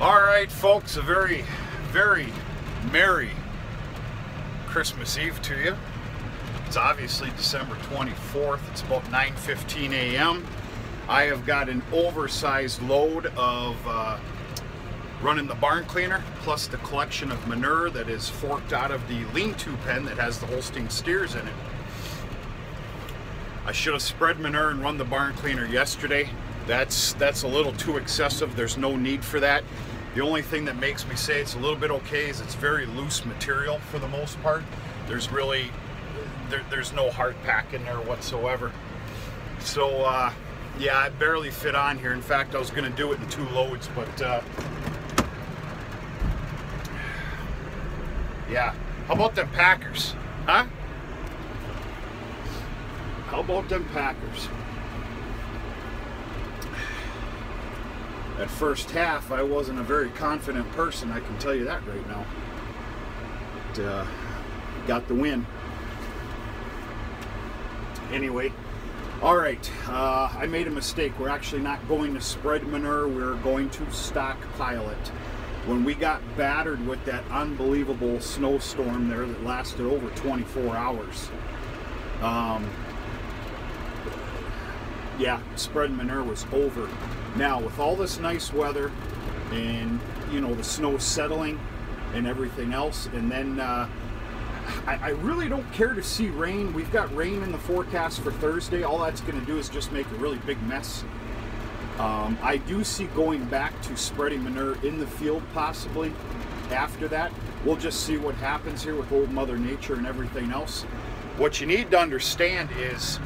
All right, folks, a very, very Merry Christmas Eve to you. It's obviously December 24th. It's about 9:15 a.m. I have got an oversized load of running the barn cleaner, plus the collection of manure that is forked out of the lean-to pen that has the Holstein steers in it. I should have spread manure and run the barn cleaner yesterday. That's a little too excessive. There's no need for that. The only thing that makes me say it's a little bit okay is it's very loose material for the most part. There's really, there's no hard pack in there whatsoever. So yeah, I barely fit on here. In fact, I was going to do it in 2 loads, but yeah. How about them Packers, huh? How about them Packers? That first half, I wasn't a very confident person, I can tell you that right now. But, got the win. Anyway, all right, I made a mistake. We're actually not going to spread manure, we're going to stockpile it. When we got battered with that unbelievable snowstorm there that lasted over 24 hours, yeah, spread manure was over. Now, with all this nice weather and, you know, the snow settling and everything else, and then I really don't care to see rain. We've got rain in the forecast for Thursday. All that's going to do is just make a really big mess. I do see going back to spreading manure in the field possibly after that. We'll just see what happens here with old Mother Nature and everything else. What you need to understand is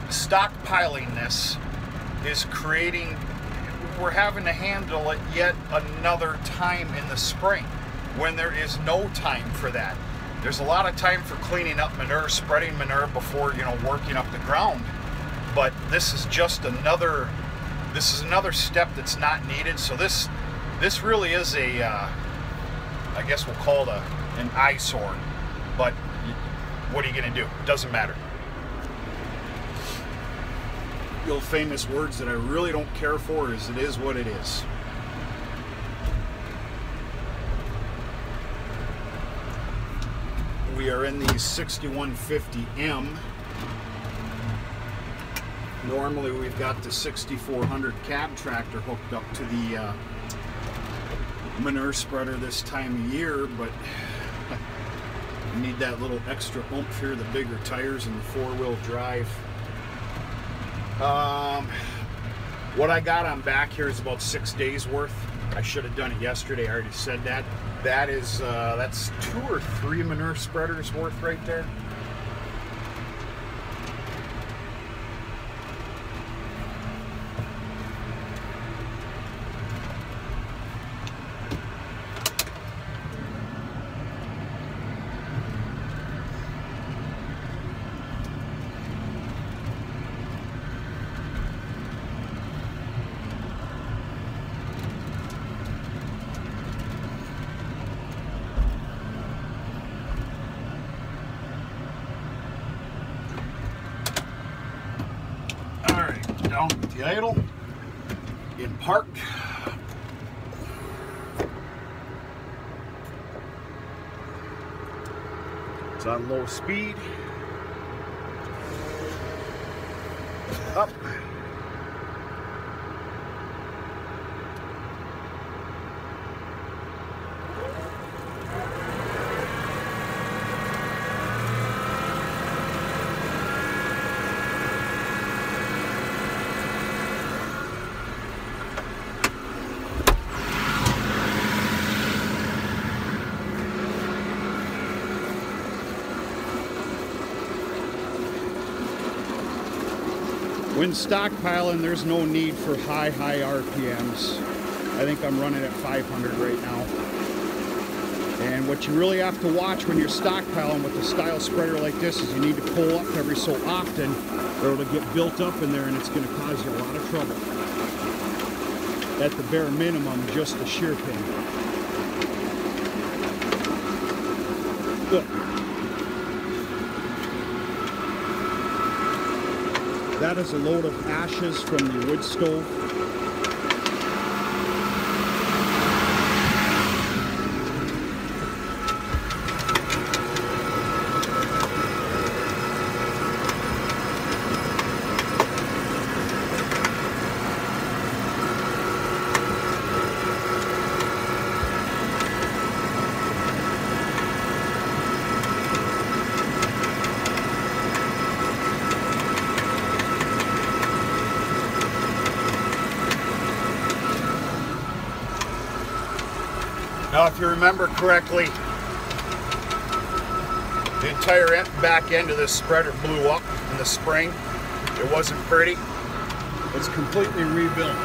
stockpiling this is creating, we're having to handle it yet another time in the spring when there is no time for that. There's a lot of time for cleaning up manure, spreading manure before, you know, working up the ground. But this is just another, this is another step that's not needed. So this really is a, I guess we'll call it an eyesore. But what are you going to do? Doesn't matter. The old famous words that I really don't care for is it is what it is. We are in the 6150M. Normally we've got the 6400 cab tractor hooked up to the manure spreader this time of year, but we need that little extra oomph here, the bigger tires and the 4-wheel drive. What I got on back here is about 6 days worth. I should have done it yesterday. I already said that. That is that's 2 or 3 manure spreaders worth right there. Down with the idle, in park. It's on low speed. Up. When stockpiling, there's no need for high RPMs. I think I'm running at 500 right now. And what you really have to watch when you're stockpiling with a style spreader like this is you need to pull up every so often or it'll get built up in there and it's going to cause you a lot of trouble. At the bare minimum, just a shear pin. Look. That is a load of ashes from the wood stove. Now, if you remember correctly, the entire back end of this spreader blew up in the spring. It wasn't pretty. It's completely rebuilt.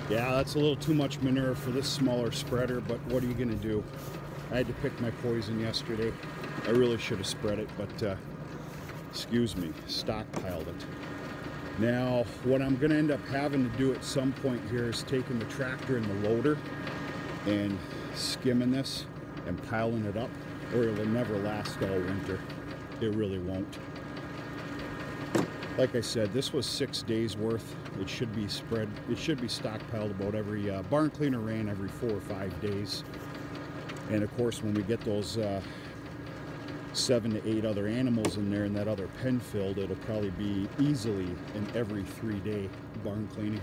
Yeah, that's a little too much manure for this smaller spreader, but what are you gonna do? I had to pick my poison yesterday. I really should have spread it, but excuse me, stockpiled it. Now, what I'm gonna end up having to do at some point here is taking the tractor and the loader and skimming this and piling it up, or it will never last all winter. It really won't. Like I said, this was 6 days worth. It should be spread, it should be stockpiled about every, barn cleaner ran every 4 or 5 days. And of course, when we get those 7 to 8 other animals in there and that other pen filled, it'll probably be easily an every 3-day barn cleaning.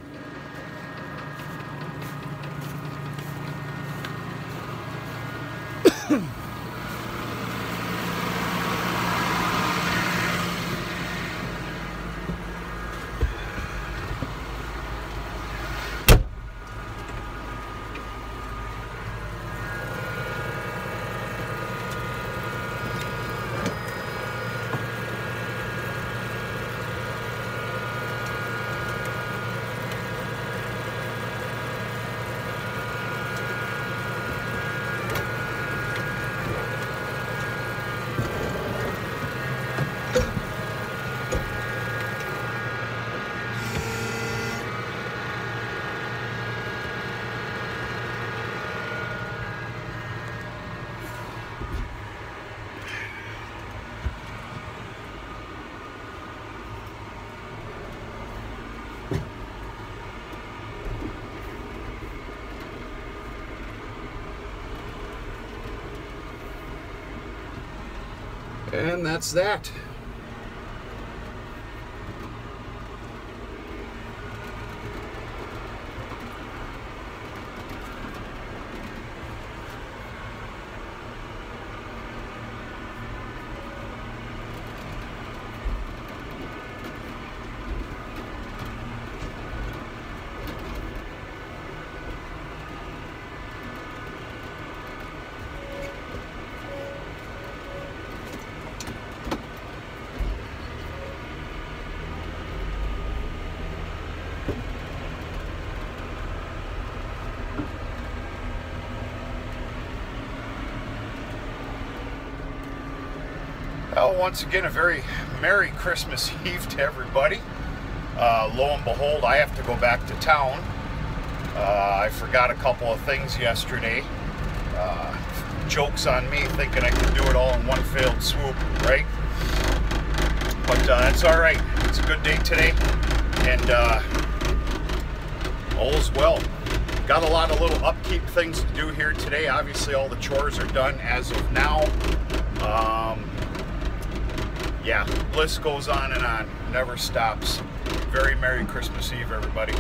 And that's that. Well, once again, a very Merry Christmas Eve to everybody. Lo and behold, I have to go back to town. I forgot a couple of things yesterday. Joke's on me thinking I can do it all in one failed swoop, right? But that's all right. It's a good day today, and all is well. Got a lot of little upkeep things to do here today. Obviously, all the chores are done as of now. Yeah, list goes on and on. Never stops. Very Merry Christmas Eve, everybody.